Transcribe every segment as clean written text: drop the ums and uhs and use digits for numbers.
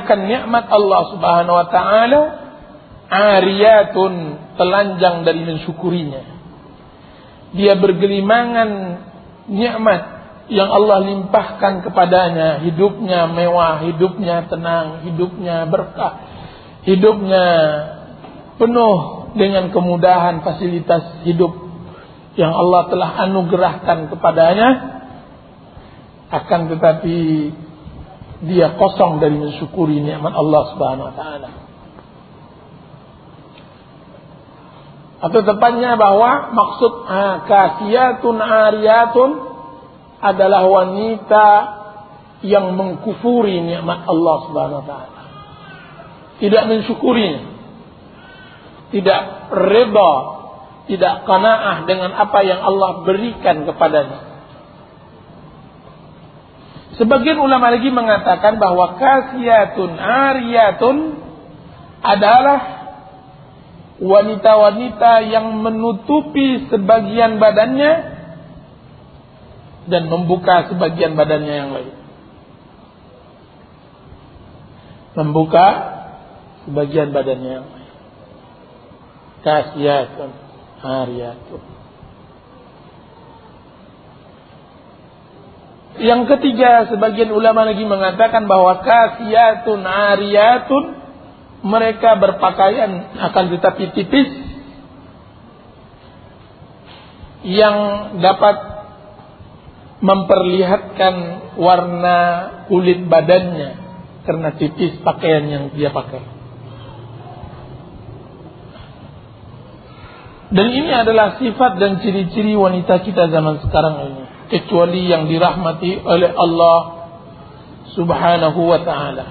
akan nikmat Allah Subhanahu wa taala ariyatun, telanjang dari mensyukurinya. Dia bergelimangan nikmat yang Allah limpahkan kepadanya, hidupnya mewah, hidupnya tenang, hidupnya berkah, hidupnya penuh dengan kemudahan fasilitas hidup yang Allah telah anugerahkan kepadanya. Akan tetapi dia kosong dari mensyukuri nikmat Allah Subhanahu wa taala. Atau tepatnya bahwa maksud kasiyatun ariyatun adalah wanita yang mengkufuri nikmat Allah Subhanahu wa taala. Tidak mensyukurinya. Tidak reda, tidak qanaah dengan apa yang Allah berikan kepadanya. Sebagian ulama lagi mengatakan bahwa kasiyatun ariyatun adalah wanita-wanita yang menutupi sebagian badannya dan membuka sebagian badannya yang lain. Membuka sebagian badannya yang lain. Kasiyatun ariyatun. Yang ketiga, sebagian ulama lagi mengatakan bahwa kasiyatun ariyatun, mereka berpakaian akan tetapi tipis yang dapat memperlihatkan warna kulit badannya karena tipis pakaian yang dia pakai. Dan ini adalah sifat dan ciri-ciri wanita kita zaman sekarang ini, kecuali yang dirahmati oleh Allah Subhanahu wa ta'ala.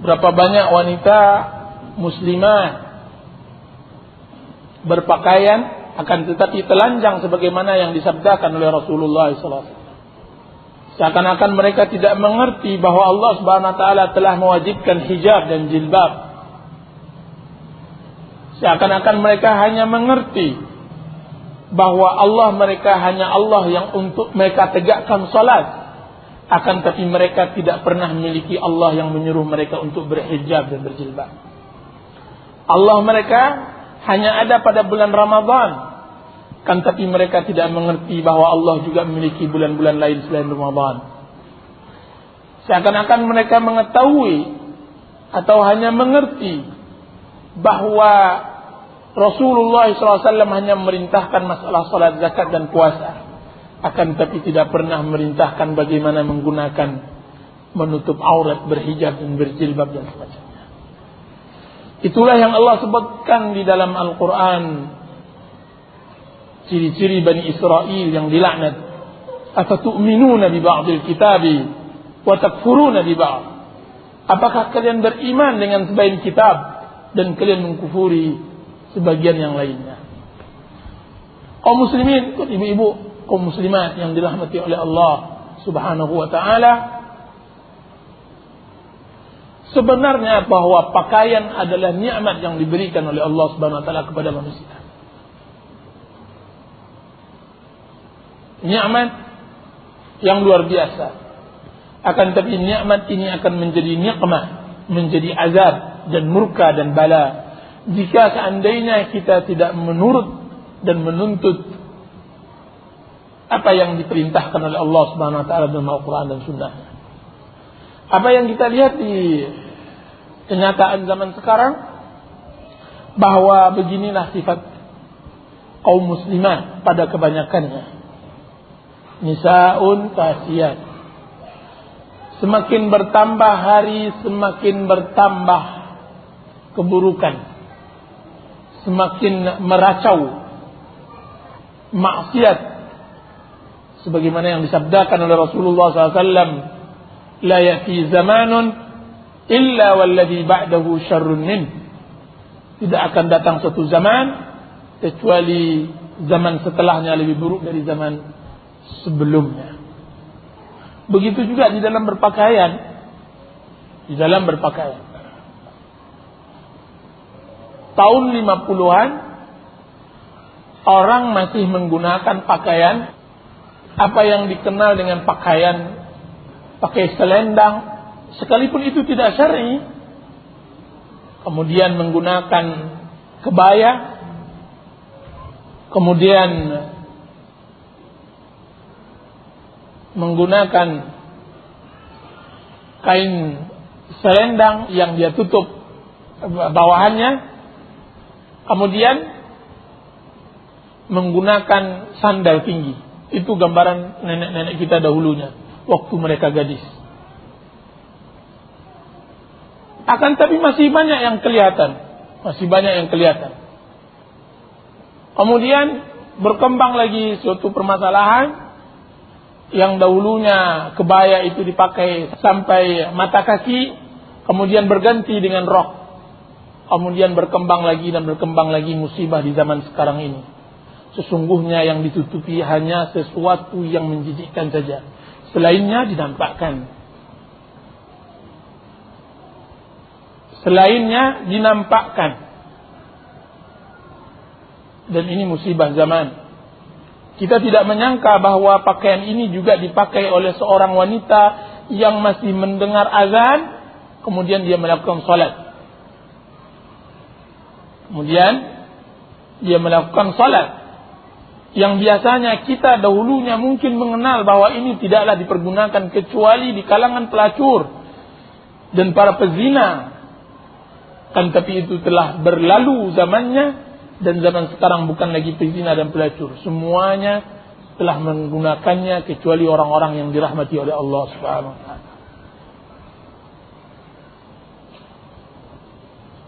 Berapa banyak wanita muslimah berpakaian akan tetapi telanjang sebagaimana yang disabdakan oleh Rasulullah SAW. Seakan-akan mereka tidak mengerti bahwa Allah Subhanahu wa ta'ala telah mewajibkan hijab dan jilbab. Seakan-akan mereka hanya mengerti bahwa Allah mereka hanya Allah yang untuk mereka tegakkan salat. Akan tapi mereka tidak pernah memiliki Allah yang menyuruh mereka untuk berhijab dan berjilbab. Allah mereka hanya ada pada bulan Ramadan. Kan tapi mereka tidak mengerti bahwa Allah juga memiliki bulan-bulan lain selain Ramadan. Seakan-akan mereka mengetahui atau hanya mengerti bahwa Rasulullah SAW hanya memerintahkan masalah salat, zakat dan puasa. Akan tetapi tidak pernah memerintahkan bagaimana menggunakan menutup aurat, berhijab dan berjilbab dan semacamnya. Itulah yang Allah sebutkan di dalam Al-Quran. Ciri-ciri Bani Israel yang dilaknat. Afatu'minuna bi ba'dil kitabi wa takfuruna bi ba'd. Apakah kalian beriman dengan sebagian kitab dan kalian mengkufuri sebagian yang lainnya? Kaum muslimin, ibu-ibu, kaum muslimat yang dirahmati oleh Allah Subhanahu wa ta'ala, sebenarnya bahwa pakaian adalah nikmat yang diberikan oleh Allah Subhanahu wa ta'ala kepada manusia. Nikmat yang luar biasa. Akan tetapi nikmat ini akan menjadi nikmah, menjadi azab dan murka dan bala jika seandainya kita tidak menurut dan menuntut apa yang diperintahkan oleh Allah Subhanahu wa taala dalam Al-Qur'an dan Sunnah. Apa yang kita lihat di kenyataan zaman sekarang, bahwa beginilah sifat kaum muslimah pada kebanyakannya. Nisaun kasiyat. Semakin bertambah hari, semakin bertambah keburukan. Semakin meracau maksiat. Sebagaimana yang disabdakan oleh Rasulullah SAW. La ya'ti zamanun illa walladhi ba'dahu syarrun min. Tidak akan datang suatu zaman kecuali zaman setelahnya lebih buruk dari zaman sebelumnya. Begitu juga di dalam berpakaian. Di dalam berpakaian. Tahun 50-an orang masih menggunakan pakaian apa yang dikenal dengan pakaian pakai selendang, sekalipun itu tidak syar'i, kemudian menggunakan kebaya, kemudian menggunakan kain selendang yang dia tutup bawahannya, kemudian menggunakan sandal tinggi. Itu gambaran nenek-nenek kita dahulunya waktu mereka gadis. Akan tapi masih banyak yang kelihatan. Kemudian berkembang lagi suatu permasalahan, yang dahulunya kebaya itu dipakai sampai mata kaki, kemudian berganti dengan rok. Kemudian berkembang lagi musibah di zaman sekarang ini. Sesungguhnya yang ditutupi hanya sesuatu yang menjijikkan saja. Selainnya dinampakkan. Dan ini musibah zaman. Kita tidak menyangka bahwa pakaian ini juga dipakai oleh seorang wanita yang masih mendengar azan, kemudian dia melakukan salat. Yang biasanya kita dahulunya mungkin mengenal bahwa ini tidaklah dipergunakan kecuali di kalangan pelacur dan para pezina. Kan tapi itu telah berlalu zamannya. Dan zaman sekarang bukan lagi pezina dan pelacur. Semuanya telah menggunakannya kecuali orang-orang yang dirahmati oleh Allah Subhanahu wa taala.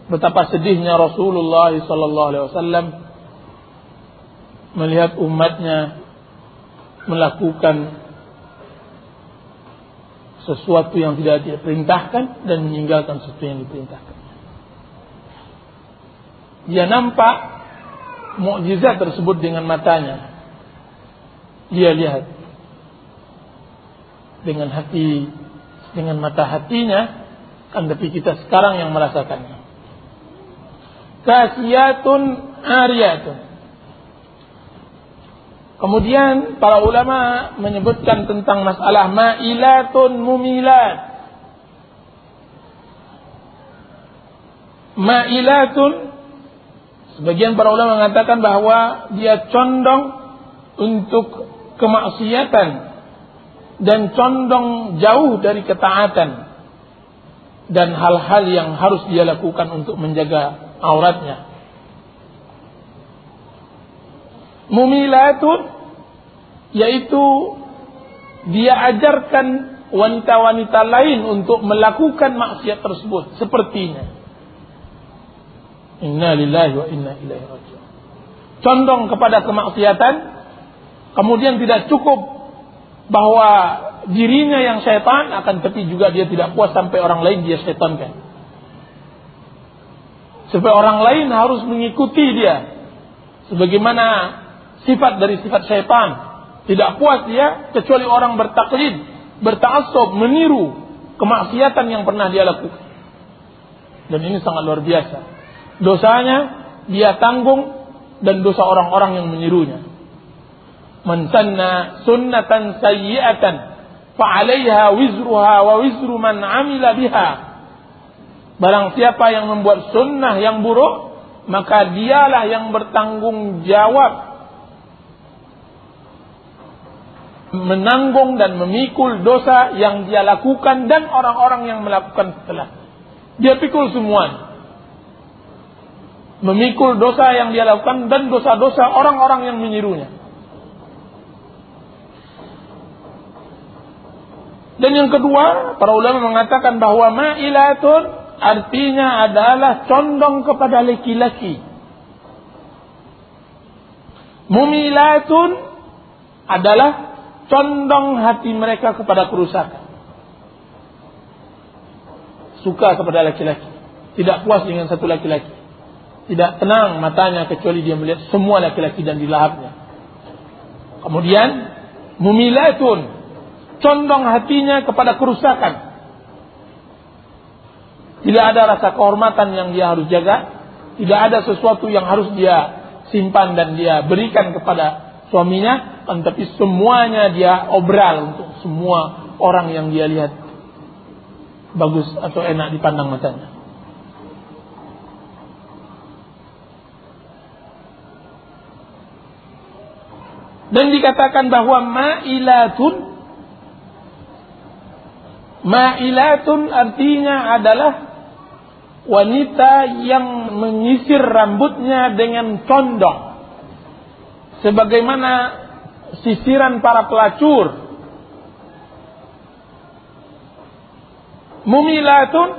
Betapa sedihnya Rasulullah sallallahu alaihi wasallam melihat umatnya melakukan sesuatu yang tidak diperintahkan dan meninggalkan sesuatu yang diperintahkan. Dia nampak mukjizat tersebut dengan matanya. Dia lihat dengan hati, dengan mata hatinya, kan tapi kita sekarang yang merasakannya. Kasiyatun ariyatun. Kemudian para ulama menyebutkan tentang masalah ma'ilatun mumilat. Ma'ilatun, sebagian para ulama mengatakan bahwa dia condong untuk kemaksiatan dan condong jauh dari ketaatan dan hal-hal yang harus dia lakukan untuk menjaga auratnya. Mumilatun, yaitu dia ajarkan wanita-wanita lain untuk melakukan maksiat tersebut sepertinya. Inna lillahi wa inna ilaihi raji'un. Condong kepada kemaksiatan, kemudian tidak cukup bahwa dirinya yang syaitan, akan tapi juga dia tidak puas sampai orang lain dia syaitankan. Supaya orang lain harus mengikuti dia. Sebagaimana sifat dari sifat syaitan. Tidak puas dia kecuali orang bertaklid, berta'assub, meniru kemaksiatan yang pernah dia lakukan. Dan ini sangat luar biasa. Dosanya dia tanggung dan dosa orang-orang yang menirunya. Man sanna sunnatan sayyi'atan fa'alaiha wizruha wa wizru man 'amila biha. Barang siapa yang membuat sunnah yang buruk, maka dialah yang bertanggung jawab, menanggung dan memikul dosa yang dia lakukan dan orang-orang yang melakukan setelah. Dia pikul semua. Memikul dosa yang dia lakukan dan dosa-dosa orang-orang yang menirunya. Dan yang kedua, para ulama mengatakan bahwa ma'ilatun artinya adalah condong kepada laki-laki. Mumilatun adalah condong hati mereka kepada kerusakan. Suka kepada laki-laki, tidak puas dengan satu laki-laki. Tidak tenang matanya kecuali dia melihat semua laki-laki dan dilahapnya. Kemudian mumilatun, condong hatinya kepada kerusakan. Tidak ada rasa kehormatan yang dia harus jaga. Tidak ada sesuatu yang harus dia simpan dan dia berikan kepada suaminya. Tapi semuanya dia obral untuk semua orang yang dia lihat. bagus atau enak dipandang matanya. Dan dikatakan bahwa ma'ilatun artinya adalah wanita yang menyisir rambutnya dengan condong, sebagaimana sisiran para pelacur. Mumilatun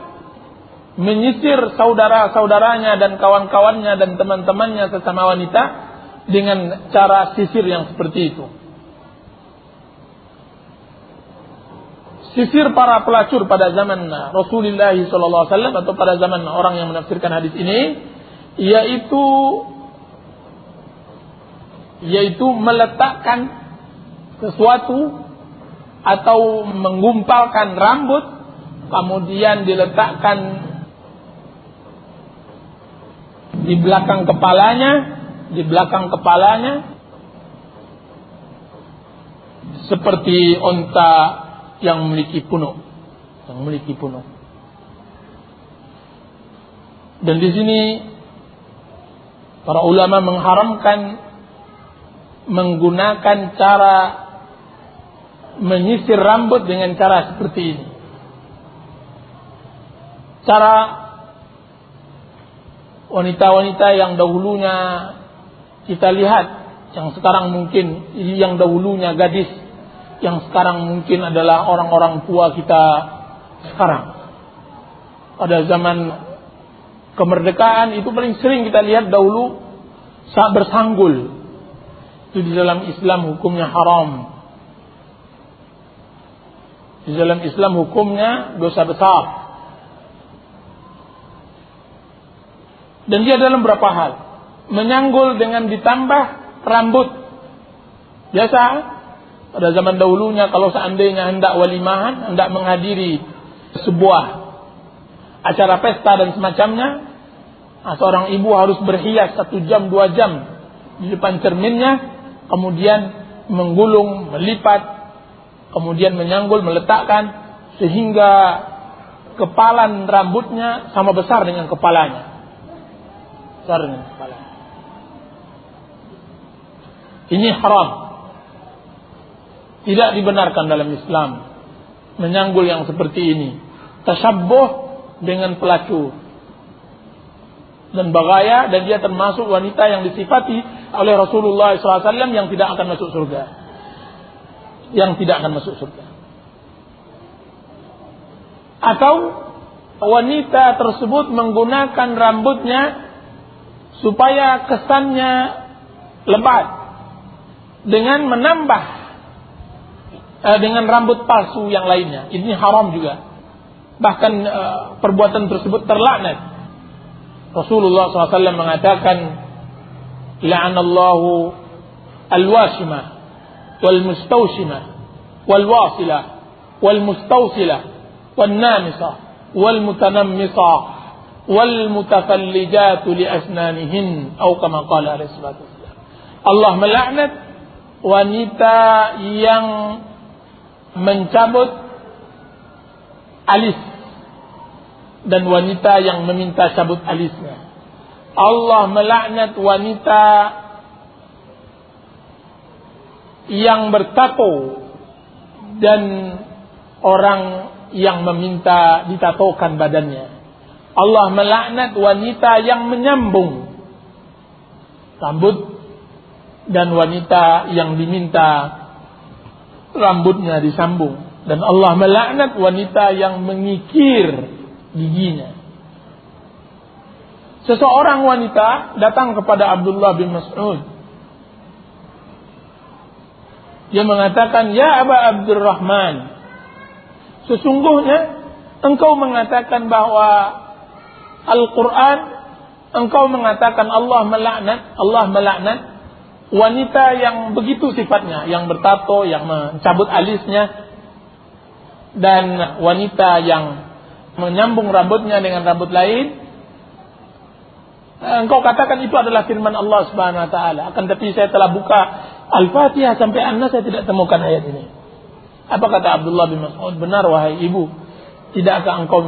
menyisir saudara-saudaranya dan kawan-kawannya dan teman-temannya sesama wanita dengan cara sisir yang seperti itu. Sisir para pelacur pada zaman Rasulullah SAW atau pada zaman orang yang menafsirkan hadis ini, yaitu meletakkan sesuatu atau menggumpalkan rambut, kemudian diletakkan di belakang kepalanya, seperti onta yang memiliki punuk. Dan di sini para ulama mengharamkan menggunakan cara menyisir rambut dengan cara seperti ini. Cara wanita-wanita yang dahulunya kita lihat, yang sekarang mungkin, yang dahulunya gadis, yang sekarang mungkin adalah orang-orang tua kita sekarang. Pada zaman kemerdekaan itu paling sering kita lihat dahulu saat bersanggul. Itu di dalam Islam hukumnya haram. Di dalam Islam hukumnya dosa besar. Dan dia dalam berapa hal. Menyanggul dengan ditambah rambut. Biasa pada zaman dahulunya kalau seandainya hendak walimahan, hendak menghadiri sebuah acara pesta dan semacamnya, seorang ibu harus berhias 1 jam 2 jam di depan cerminnya, kemudian menggulung, melipat, kemudian menyanggul, meletakkan, sehingga kepalan rambutnya sama besar dengan kepalanya. Besar dengan kepalanya. Ini haram. Tidak dibenarkan dalam Islam menyanggul yang seperti ini. Tasyabbuh dengan pelacur dan bagaya, dan dia termasuk wanita yang disifati oleh Rasulullah SAW yang tidak akan masuk surga. Atau wanita tersebut menggunakan rambutnya supaya kesannya lebat dengan menambah dengan rambut palsu yang lainnya. Ini haram juga. Bahkan perbuatan tersebut terlaknat. Rasulullah SAW mengatakan, la'anallahu al-washimah wal-mustawshimah wal-wasilah wal-mustawsilah wal-namisah wal-mutanammisah wal-mutafallijatu li-asnanihin, atau kama qala alaihi salatu wassalam. Allah melaknat wanita yang mencabut alis dan wanita yang meminta cabut alisnya. Allah melaknat wanita yang bertato dan orang yang meminta ditatokan badannya. Allah melaknat wanita yang menyambung rambut dan wanita yang diminta rambutnya disambung. Dan Allah melaknat wanita yang mengikir giginya. Seseorang wanita datang kepada Abdullah bin Mas'ud. Dia mengatakan, "Ya Aba Abdurrahman, sesungguhnya engkau mengatakan bahwa Al-Quran, engkau mengatakan Allah melaknat wanita yang begitu sifatnya, yang bertato, yang mencabut alisnya, dan wanita yang menyambung rambutnya dengan rambut lain. Engkau katakan itu adalah firman Allah Subhanahu wa taala. Akan tapi saya telah buka Al-Fatihah sampai An-Nas, saya tidak temukan ayat ini." Apa kata Abdullah bin Mas'ud? "Benar wahai ibu, Tidakkah engkau